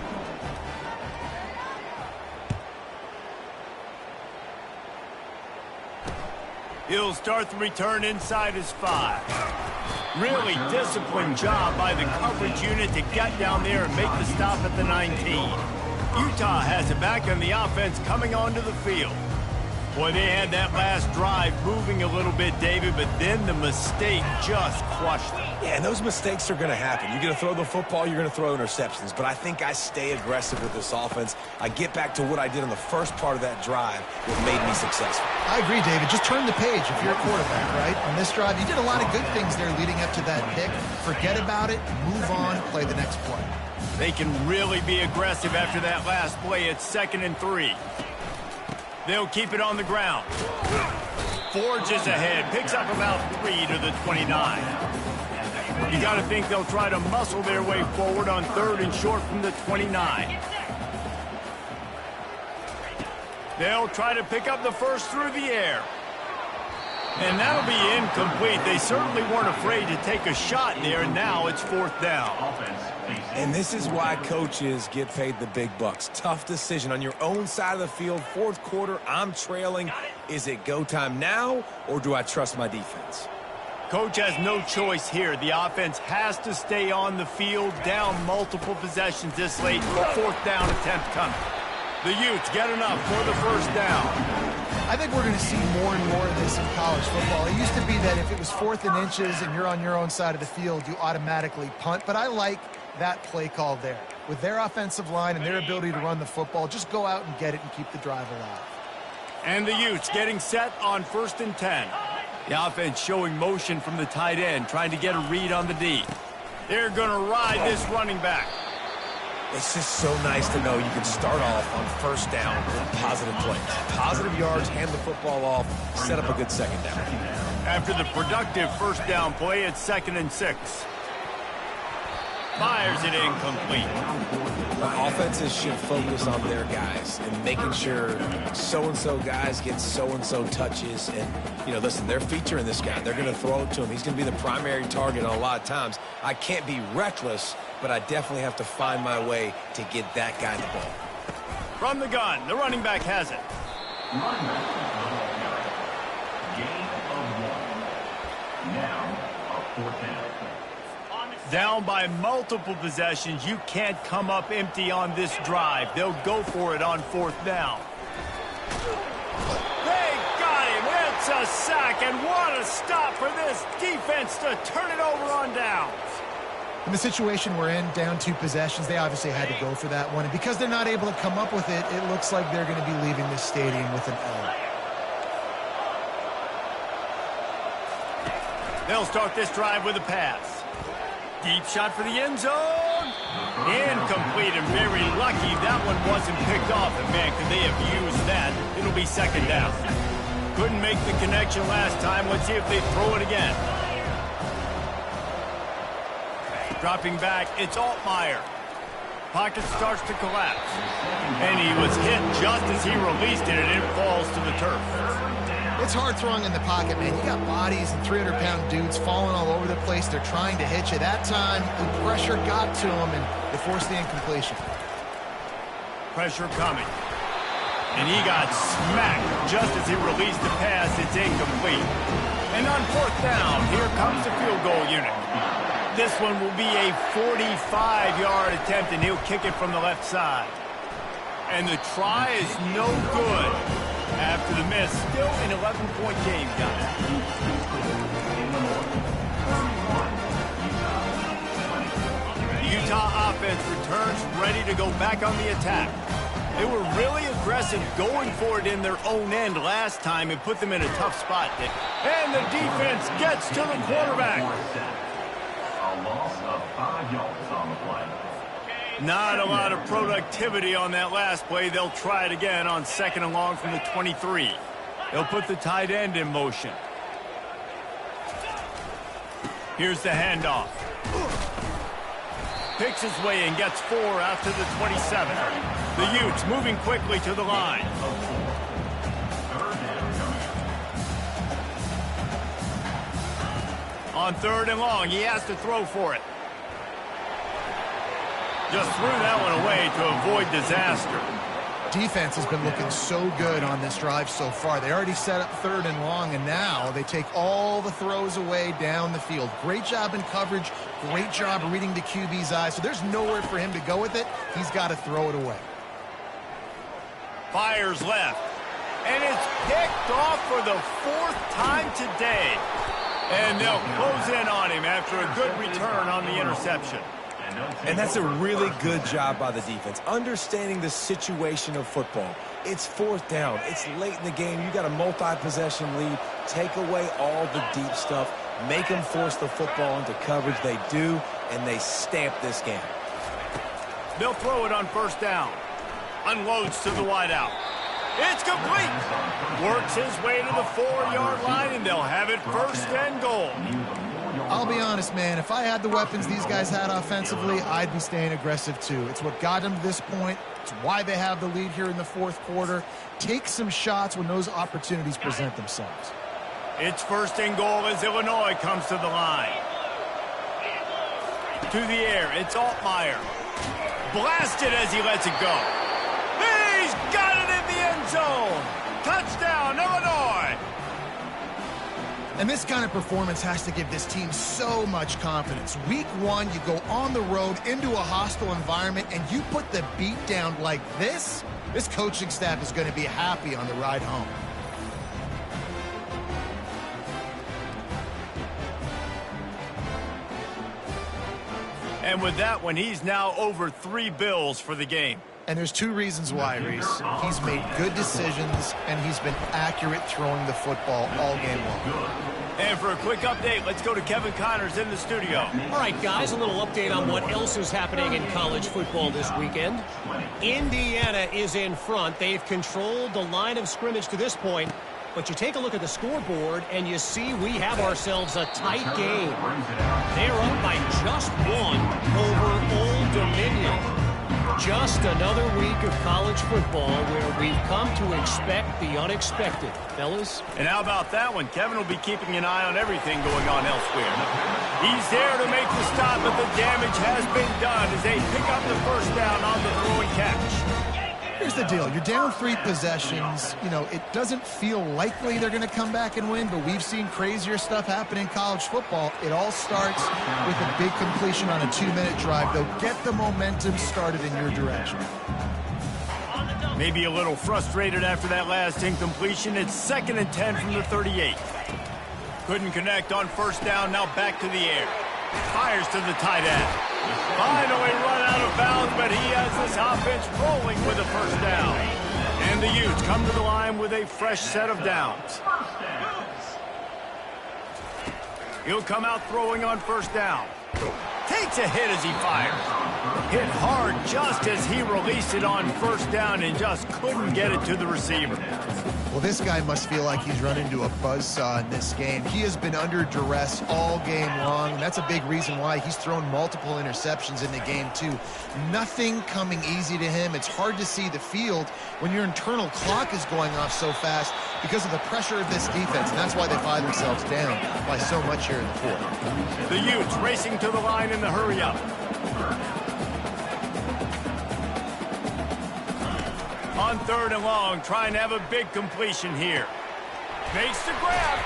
He'll start the return inside his 5. Really disciplined job by the coverage unit to get down there and make the stop at the 19. Utah has it back on the offense coming onto the field. Boy, they had that last drive moving a little bit, David, but then the mistake just crushed them. Yeah, and those mistakes are going to happen. You're going to throw the football, you're going to throw interceptions. But I think I stay aggressive with this offense. I get back to what I did on the first part of that drive that made me successful. I agree, David. Just turn the page if you're a quarterback, right? On this drive, you did a lot of good things there leading up to that pick. Forget about it, move on, play the next play. They can really be aggressive after that last play. It's 2nd and 3. They'll keep it on the ground. Forges ahead, picks up about 3 to the 29. You got to think they'll try to muscle their way forward on 3rd and short from the 29. They'll try to pick up the first through the air. And that'll be incomplete. They certainly weren't afraid to take a shot there, and now it's 4th down. And this is why coaches get paid the big bucks. Tough decision on your own side of the field. 4th quarter, I'm trailing. Is it go time now, or do I trust my defense? Coach has no choice here. The offense has to stay on the field, down multiple possessions this late. 4th down attempt coming. The Utes get enough for the first down. I think we're going to see more and more of this in college football. It used to be that if it was 4th and inches and you're on your own side of the field, you automatically punt. But I like that play call there. With their offensive line and their ability to run the football, just go out and get it and keep the drive alive. And the Utes getting set on 1st and 10. The offense showing motion from the tight end, trying to get a read on the D. They're going to ride this running back. It's just so nice to know you can start off on 1st down with positive plays. Positive yards, hand the football off, set up a good 2nd down. After the productive 1st down play, it's 2nd and 6. Fires it incomplete. Offenses should focus on their guys and making sure so-and-so guys get so-and-so touches. And, you know, listen, they're featuring this guy. They're going to throw it to him. He's going to be the primary target on a lot of times. I can't be reckless, but I definitely have to find my way to get that guy the ball. From the gun, the running back has it. Running back. Gain of 1. Now, a 4th down. Down by multiple possessions. You can't come up empty on this drive. They'll go for it on 4th down. They got him. It's a sack, and what a stop for this defense to turn it over on downs. In the situation we're in, down 2 possessions, they obviously had to go for that one. And because they're not able to come up with it, it looks like they're going to be leaving this stadium with an L. They'll start this drive with a pass. Deep shot for the end zone. Incomplete, and very lucky that one wasn't picked off. And, man, could they have used that? It'll be 2nd down. Couldn't make the connection last time. Let's see if they throw it again. Dropping back, it's Altmaier. Pocket starts to collapse. And he was hit just as he released it, and it falls to the turf. It's hard throwing in the pocket, man. You got bodies and 300-pound dudes falling all over the place. They're trying to hit you. That time, the pressure got to them, and they forced the incompletion. Pressure coming. And he got smacked just as he released the pass. It's incomplete. And on 4th down, here comes the field goal unit. This one will be a 45-yard attempt, and he'll kick it from the left side. And the try is no good. After the miss, still an 11-point game, guys. The Utah offense returns ready to go back on the attack. They were really aggressive going for it in their own end last time and put them in a tough spot. And the defense gets to the quarterback. A loss of 5 yards on the play. Not a lot of productivity on that last play. They'll try it again on 2nd and long from the 23. They'll put the tight end in motion. Here's the handoff. Picks his way and gets 4 after the 27. The Utes moving quickly to the line. On 3rd and long, he has to throw for it. Just threw that one away to avoid disaster. Defense has been looking so good on this drive so far. They already set up 3rd and long, and now they take all the throws away down the field. Great job in coverage. Great job reading the QB's eyes. So there's nowhere for him to go with it. He's got to throw it away. Fires left. And it's picked off for the 4th time today. And they'll close in on him after a good return on the interception. And that's a really good job by the defense, understanding the situation of football. It's 4th down. It's late in the game. You got a multi-possession lead. Take away all the deep stuff. Make them force the football into coverage. They do, and they stamp this game. They'll throw it on 1st down. Unloads to the wideout. It's complete. Works his way to the 4-yard line, and they'll have it 1st and goal. I'll be honest, man, if I had the weapons these guys had offensively, I'd be staying aggressive too. It's what got them to this point. It's why they have the lead here in the 4th quarter. Take some shots when those opportunities present themselves. It's 1st and goal as Illinois comes to the line. To the air, it's Altmaier. Blasted as he lets it go. He's got it in the end zone. Touchdown, Illinois. And this kind of performance has to give this team so much confidence. Week 1, you go on the road into a hostile environment, and you put the beat down like this, this coaching staff is going to be happy on the ride home. And with that one, he's now over 3 bills for the game. And there's 2 reasons why, Reese. He's made good decisions, and he's been accurate throwing the football all game long. And for a quick update, let's go to Kevin Connors in the studio. All right, guys, a little update on what else is happening in college football this weekend. Indiana is in front. They've controlled the line of scrimmage to this point. But you take a look at the scoreboard, and you see we have ourselves a tight game. They're up by just 1 over Old Dominion. Just another week of college football where we've come to expect the unexpected, fellas. And how about that one? Kevin will be keeping an eye on everything going on elsewhere. He's there to make the stop, but the damage has been done as they pick up the 1st down on the throw and catch. Here's the deal. You're down 3 possessions. You know, it doesn't feel likely they're going to come back and win, but we've seen crazier stuff happen in college football. It all starts with a big completion on a 2-minute drive. They'll get the momentum started in your direction. Maybe a little frustrated after that last incompletion. It's 2nd and 10 from the 38. Couldn't connect on 1st down. Now back to the air. Fires to the tight end. Finally run out of bounds, but he has this offense rolling with a 1st down. And the Utes come to the line with a fresh set of downs. He'll come out throwing on 1st down. Takes a hit as he fires. Hit hard just as he released it on 1st down and just couldn't get it to the receiver. Well, this guy must feel like he's run into a buzzsaw in this game. He has been under duress all game long. That's a big reason why he's thrown multiple interceptions in the game, too. Nothing coming easy to him. It's hard to see the field when your internal clock is going off so fast because of the pressure of this defense, and that's why they find themselves down by so much here in the 4th. The Utes racing to the line in the hurry-up. On 3rd and long, trying to have a big completion here. Makes the grab.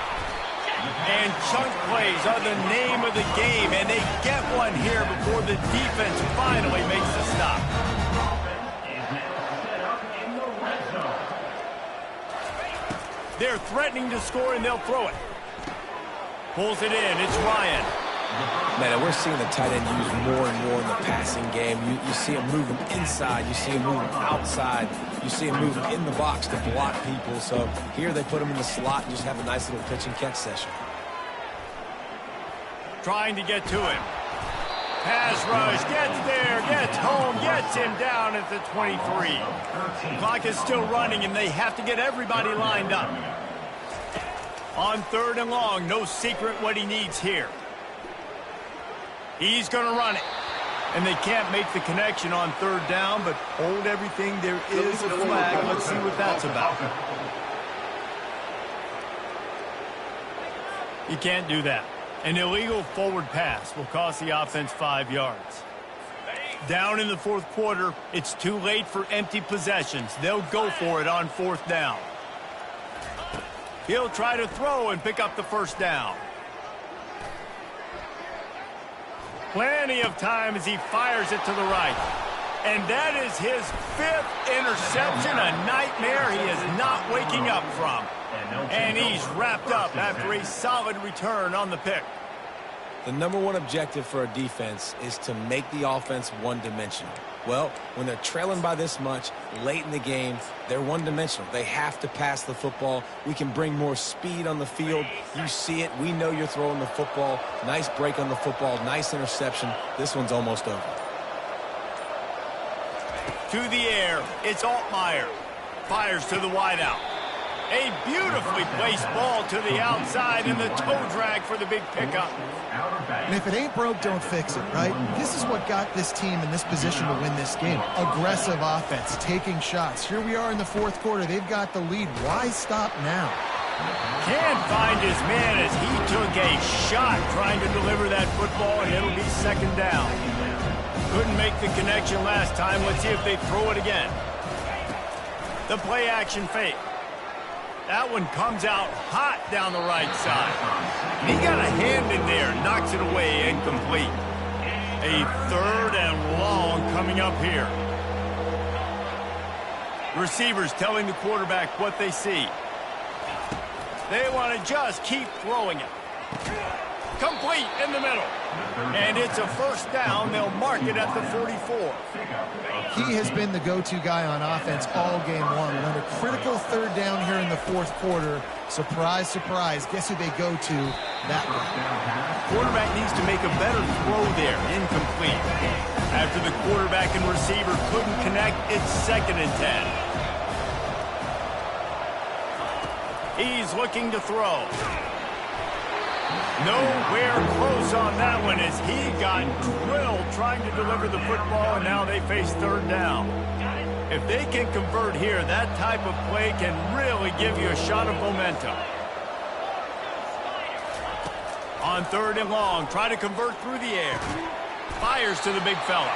And chunk plays are the name of the game, and they get one here before the defense finally makes the stop. They're threatening to score, and they'll throw it. Pulls it in. It's Ryan. Man, and we're seeing the tight end used more and more in the passing game. You see him moving inside. You see him moving outside. You see him moving in the box to block people. So here they put him in the slot and just have a nice little pitch and catch session. Trying to get to him. pass rush, gets there, gets home, gets him down at the 23. Clock is still running, and they have to get everybody lined up. On 3rd and long, no secret what he needs here. He's going to run it. And they can't make the connection on 3rd down, but hold everything. There is a flag. Let's see what that's about. You can't do that. An illegal forward pass will cost the offense 5 yards. Down in the 4th quarter, it's too late for empty possessions. They'll go for it on 4th down. He'll try to throw and pick up the 1st down. Plenty of time as he fires it to the right. And that is his 5th interception, a nightmare he is not waking up from. And he's wrapped up after a solid return on the pick. The number one objective for a defense is to make the offense one-dimensional. Well, when they're trailing by this much late in the game, they're one-dimensional. They have to pass the football. We can bring more speed on the field. You see it. We know you're throwing the football. Nice break on the football. Nice interception. This one's almost over. To the air. It's Altmaier. Fires to the wideout. A beautifully placed ball to the outside, and the toe drag for the big pickup. And if it ain't broke, don't fix it, right? This is what got this team in this position to win this game. Aggressive offense, taking shots. Here we are in the 4th quarter. They've got the lead. Why stop now? Can't find his man as he took a shot trying to deliver that football, and it'll be 2nd down. Couldn't make the connection last time. Let's see if they throw it again. The play action fake. That one comes out hot down the right side. And he got a hand in there, knocks it away, incomplete. A 3rd and long coming up here. Receivers telling the quarterback what they see. They want to just keep throwing it. Complete in the middle. And it's a 1st down. They'll mark it at the 44. He has been the go-to guy on offense all game long. And on a critical 3rd down here in the 4th quarter, surprise, surprise, guess who they go to? That one. Quarterback needs to make a better throw there. Incomplete. After the quarterback and receiver couldn't connect, it's 2nd and 10. He's looking to throw. Nowhere close on that one as he got drilled trying to deliver the football, and now they face 3rd down. If they can convert here, that type of play can really give you a shot of momentum. On 3rd and long, try to convert through the air. Fires to the big fella.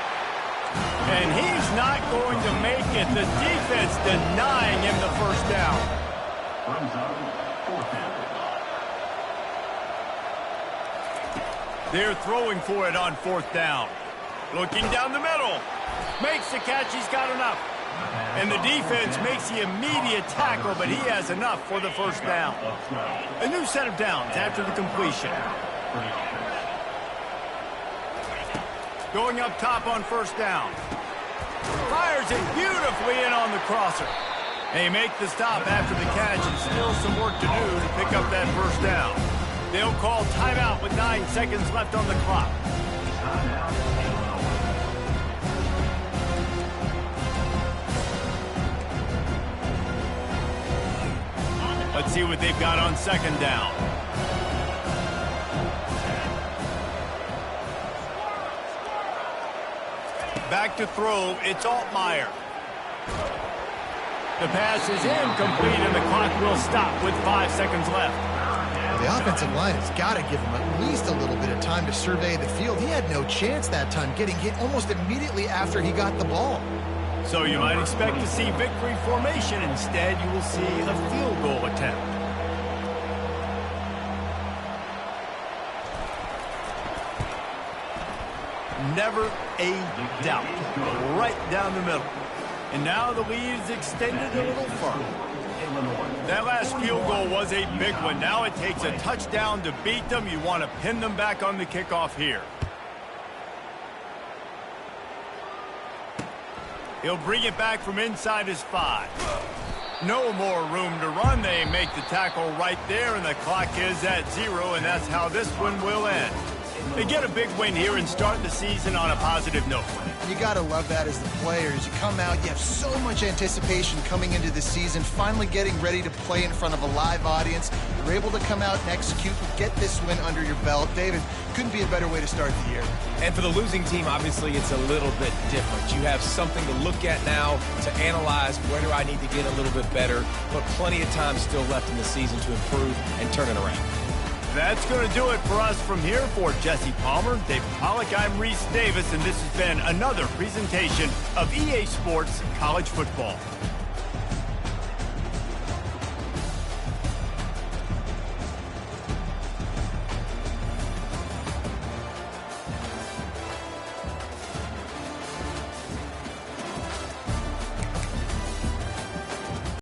And he's not going to make it. The defense denying him the 1st down. They're throwing for it on 4th down. Looking down the middle. Makes the catch. He's got enough. And the defense makes the immediate tackle, but he has enough for the 1st down. A new set of downs after the completion. Going up top on 1st down. Fires it beautifully in on the crosser. They make the stop after the catch, and still some work to do to pick up that 1st down. They'll call timeout with 9 seconds left on the clock. Let's see what they've got on 2nd down. Back to throw, it's Altmaier. The pass is incomplete, and the clock will stop with 5 seconds left. The offensive line has got to give him at least a little bit of time to survey the field. He had no chance that time, getting hit almost immediately after he got the ball. So you might expect to see victory formation. Instead, you will see a field goal attempt. Never a doubt. Right down the middle. And now the lead is extended a little further. That last field goal was a big one. Now it takes a touchdown to beat them. You want to pin them back on the kickoff here. He'll bring it back from inside his 5. No more room to run. They make the tackle right there, and the clock is at 0, and that's how this one will end. They get a big win here and start the season on a positive note. You got to love that as the players. You come out, you have so much anticipation coming into the season, finally getting ready to play in front of a live audience. You're able to come out and execute and get this win under your belt. David, couldn't be a better way to start the year. And for the losing team, obviously, it's a little bit different. You have something to look at now to analyze where do I need to get a little bit better, but plenty of time still left in the season to improve and turn it around. That's going to do it for us from here. For Jesse Palmer, David Pollack, I'm Reese Davis, and this has been another presentation of EA Sports College Football.